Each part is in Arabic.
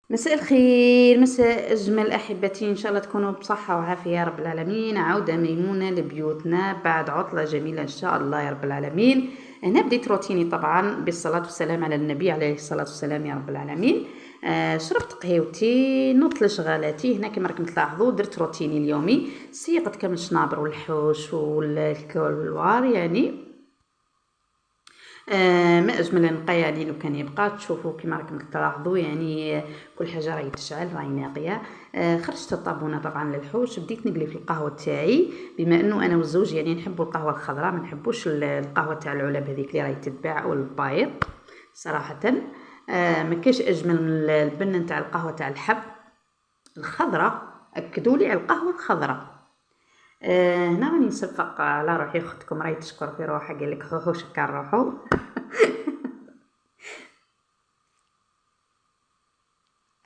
مساء الخير، مساء أجمل أحبتي، إن شاء الله تكونوا بصحة وعافية يا رب العالمين. عودة ميمونة لبيوتنا بعد عطلة جميلة إن شاء الله يا رب العالمين. هنا بديت روتيني طبعا بالصلاة والسلام على النبي عليه الصلاة والسلام يا رب العالمين. شربت قهيوتي، نوضت لشغالاتي. هنا كما راكم تلاحظوا درت روتيني اليومي، سيقت كامل الشنابر والحوش والكولوار يعني. ما أجمل النقاية يعني لو كان يبقى تشوفوا كما راكم تلاحظوا يعني كل حاجة راهي تشعل راهي ناقية. خرجت الطابونة طبعا للحوش، بديت نقلي في القهوة تاعي، بما انه انا والزوج يعني نحبوا القهوة الخضراء، ما نحبوش القهوة تاع العلب هذيك اللي راهي تتباع والبايض صراحة. ما كاش اجمل من البنة نتاع القهوة تاع الحب الخضراء. اكدوا لي على القهوة الخضراء. هنا راني نصفق على روحي، اختكم راهي تشكر في روحها، قال لك خوخو شكر روحو.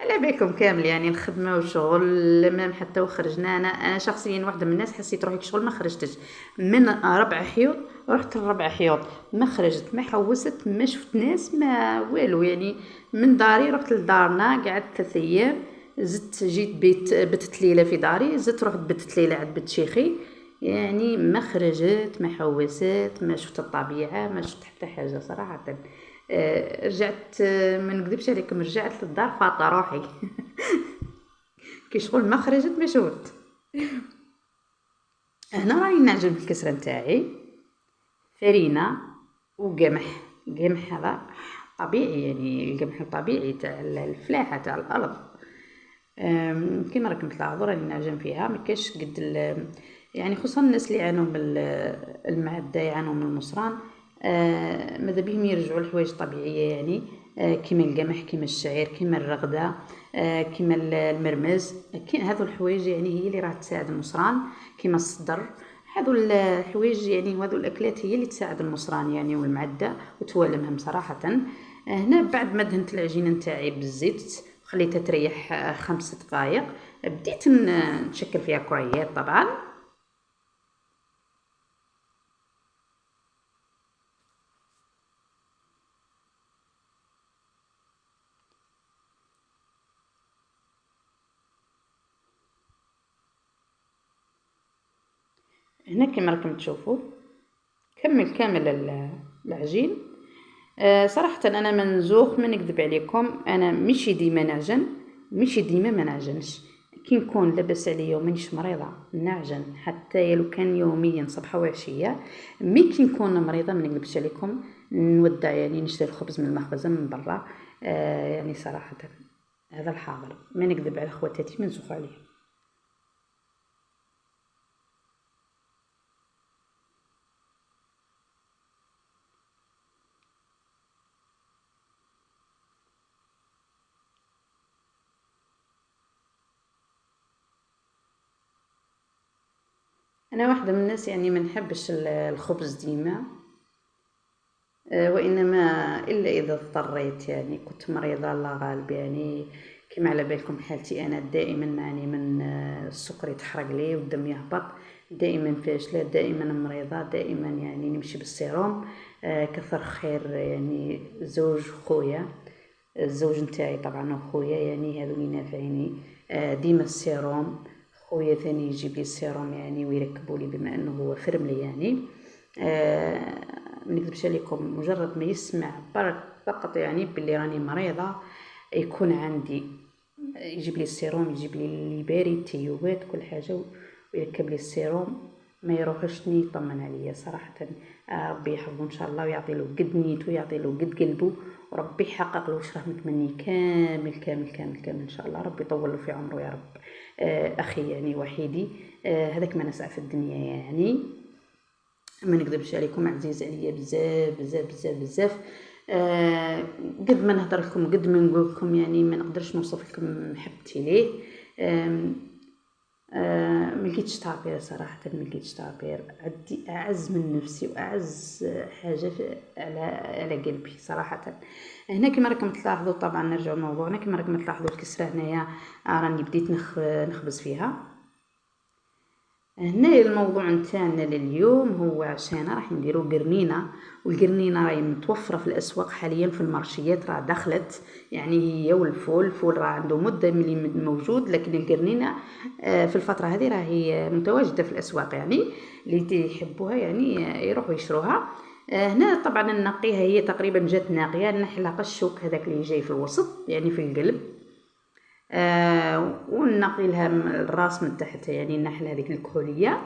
على بالكم كامل يعني الخدمه والشغل ما حتى وخرجنا. انا شخصيا واحده من الناس حسيت روحي شغل ما خرجتش من ربع حيوط، رحت لربع حيوط ما خرجت ما حوست ما شفت ناس ما والو يعني. من داري رحت لدارنا قعدت 3 ايام، زدت جيت بتت ليله في داري، زدت رحت بتت ليله عند بنت شيخي. يعني ما خرجت ما حوست ما شفت الطبيعه ما شفت حتى حاجه صراحه. رجعت، ما نكذبش عليكم، رجعت للدار فاطه روحي. كي شغل ما خرجت ما شفت. هنا راني نعجن بالكسره نتاعي، فرينه وقمح. قمح هذا طبيعي يعني، القمح الطبيعي تاع الفلاحه تاع الارض. كيما راكم تلاحظوا راني نعجن فيها، ما كاش قد يعني خصوصا الناس اللي يعانوا من المعده يعانوا من النصران. ماذا بهم يرجعوا لحوايج طبيعيه يعني. كيما القمح كيما الشعير كيما الرغده، كيما المرمز. هذو الحوايج يعني هي اللي راح تساعد النصران، كيما الصدر. هذو الحوايج يعني وهذو الاكلات هي اللي تساعد النصران يعني والمعده وتوالمهم صراحه. هنا بعد ما دهنت العجينه نتاعي بالزيت خليتها تريح 5 دقائق، بديت نشكل فيها كريات طبعا. هنا كما راكم تشوفوا كمل كامل العجين. صراحة أنا منزوخ ما نكذب عليكم، أنا مشي ديما نعجن مشي ديما ما نعجنش. كي نكون لاباس عليا ومانيش مريضة نعجن حتى لو كان يوميا صباحا وعشية. مي كي نكون مريضة ما نكذبش عليكم نودع يعني نشتري الخبز من المخبزة من برا. يعني صراحة هذا الحاضر ما نكذب على خواتاتي منزوخ عليهم. أنا واحدة من الناس يعني ما نحبش الخبز ديما، وإنما إلا إذا اضطريت يعني كنت مريضة الله غالب يعني. كما على بالكم حالتي أنا دائما نعاني من السكر يتحرق لي والدم يهبط، دائما فاشلة دائما مريضة دائما يعني نمشي بالسيروم. كثر خير يعني زوج خويا، الزوج نتاعي طبعا وخويا يعني هذو اللي نافعيني ديما السيروم. خويا ثاني يجيب لي السيروم يعني ويركبوا لي بما انه هو فرملي يعني. ما نكذبش عليكم مجرد ما يسمع برك فقط يعني باللي راني مريضه يكون عندي يجيب لي السيروم يجيب لي اللي بارد تيوبات كل حاجه ويركب لي السيروم ما يروحش يطمن عليا صراحه. ربي يحفظه ان شاء الله ويعطي له قد نيته ويعطي له قد قلبه، وربي يحقق له واش راه متمني كامل كامل كامل كامل ان شاء الله. ربي يطول له في عمره يا رب. اخي يعني وحيدي، هذاك ما نسعى في الدنيا يعني. ما نكذبش عليكم عزيز عليا بزاف بزاف بزاف بزاف. قد ما نهضر لكم قد ما نقول لكم يعني ما نقدرش نوصف لكم محبتي ليه. ملقيتش تعبير صراحة، ملقيتش تعبير. عندي أعز من نفسي وأعز حاجة على قلبي صراحة. هنا كما راكم تلاحظوا طبعا نرجع لموضوعنا، كما راكم تلاحظوا الكسرة هنايا راني بديت نخبز فيها. هنا الموضوع نتاعنا لليوم هو عشان راح نديرو قرنينه، والقرنينه راهي متوفره في الاسواق حاليا في المارشيات، راه دخلت يعني هي الفول راه عنده مده ملي موجود، لكن القرنينه في الفتره هذه راهي متواجده في الاسواق، يعني اللي يحبوها يعني يروحوا يشروها. هنا طبعا ننقيها، هي تقريبا جات ناقيه، نحلق الشوك هذاك اللي جاي في الوسط يعني في القلب، ونقي لها الراس من تحت، يعني نحل هذيك الكحوليه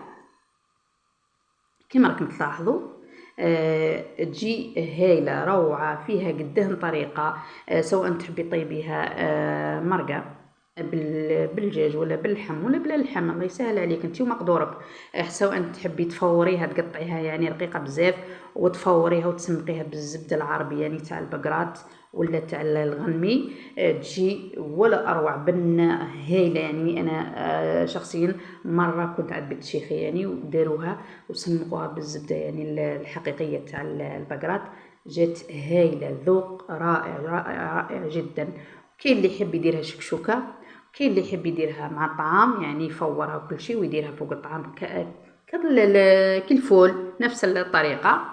كما راكم تلاحظوا. تجي هايله روعه، فيها قدهن طريقه، سواء تحبي طيبيها مرقه بالدجاج ولا باللحم ولا بلا اللحم، الله يسهل عليك انت ومقدورك. سواء تحبي تفوريها تقطعيها يعني رقيقه بزاف وتفوريها وتسمقيها بالزبده العربيه يعني تاع البقرات ولا تاع الغنمي، تجي ولا اروع بنه هايله. يعني انا شخصيا مره كنت عند بنت شيخي يعني وداروها وسمقوها بالزبده يعني الحقيقيه تاع البقرات، جات هايله، ذوق رائع رائع رائع جدا. كاين اللي يحب يديرها شكشوكه، كاين اللي يحب يديرها مع الطعام يعني يفورها وكل شيء ويديرها فوق الطعام كالفول نفس الطريقه.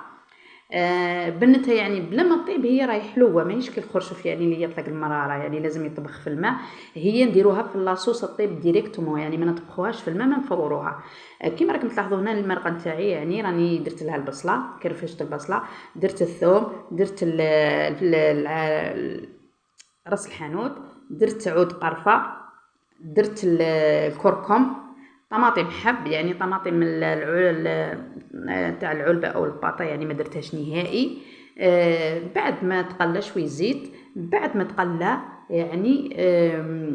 بنتها يعني بلا ما طيب هي راهي حلوه، ماهيش كالخرشف يعني اللي يطلق المراره، يعني لازم يطبخ في الماء. هي نديروها في لاصوص طيب ديريكتومون، يعني ما نطبخوهاش في الماء، ما نفوروها. كيما راكم تلاحظوا هنا المرقه نتاعي، يعني راني درت لها البصله، كرفشت البصله، درت الثوم، درت راس الحانوت، درت عود قرفه، درت الكركم، طماطم حب يعني طماطم تاع العلبه او الباطه، يعني ما درتهاش نهائي. بعد ما تقلى شوي زيت، بعد ما تقلى يعني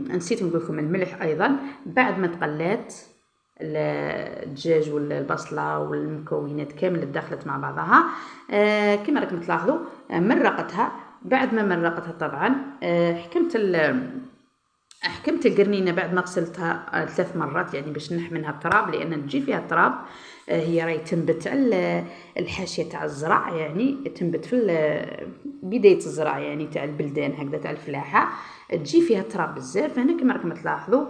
نسيت نقول لكم الملح ايضا. بعد ما تقلات الدجاج والبصله والمكونات كامل دخلت مع بعضها، كما راكم تلاحظوا مرقتها. بعد ما مرقتها طبعا حكمت القرنينه بعد ما غسلتها 3 مرات يعني باش نحمي منها التراب، لان تجي فيها التراب. هي راهي تنبت الحاشيه تاع الزرع، يعني تنبت في بدايه الزرع يعني تاع البلدان هكذا تاع الفلاحه، تجي فيها التراب بزاف. هنا كما راكم تلاحظوا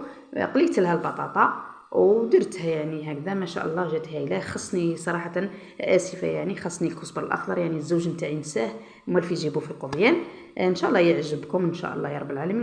قليت لها البطاطا ودرتها يعني هكذا، ما شاء الله جات هايله. خصني صراحه اسفه يعني خصني الكزبر الاخضر، يعني الزوج نتاعي نساه موالف يجيبوه في القضيان. ان شاء الله يعجبكم ان شاء الله يا رب العالمين.